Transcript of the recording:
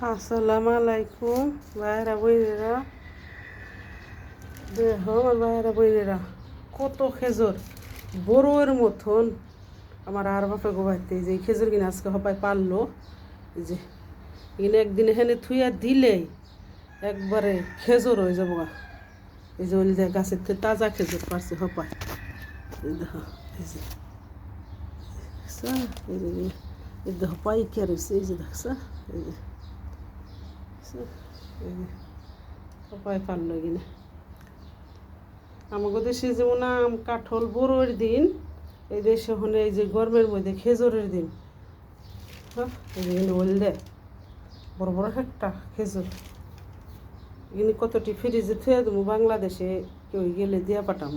আসসালামু আলাইকুম ভাইয়েরা বইনেরা, দেখো আমার ভাইয়েরা বইনেরা কত খেজুর বড়োর মতন আমার আর বাপে গোবাইতে যে খেজুর কিনে আজকে হবাই পারলো। এই যে কিনে একদিন এখানে থুইয়া দিলেই একবারে খেজুর হয়ে যাবো গা। এই যে ওই যে গাছের থেকে তাজা খেজুর পারছে হপায়। এই দেখো এই যে দেখছো, এই যে এই দেখো পাইকার হয়েছে, এই যে দেখছো এই যে সবাই পারলো কিনা। আমাকে দেশে যেমন আম কাঠল বড়োর দিন, এই দেশে হলে এই যে গরমের মধ্যে খেজুরের দিন। এই যে বললে বড় বড় একটা খেজুর এখানে কতটি ফ্রিজে থুয়ে দেবো, বাংলাদেশে কেউ গেলে দিয়া পাঠাম।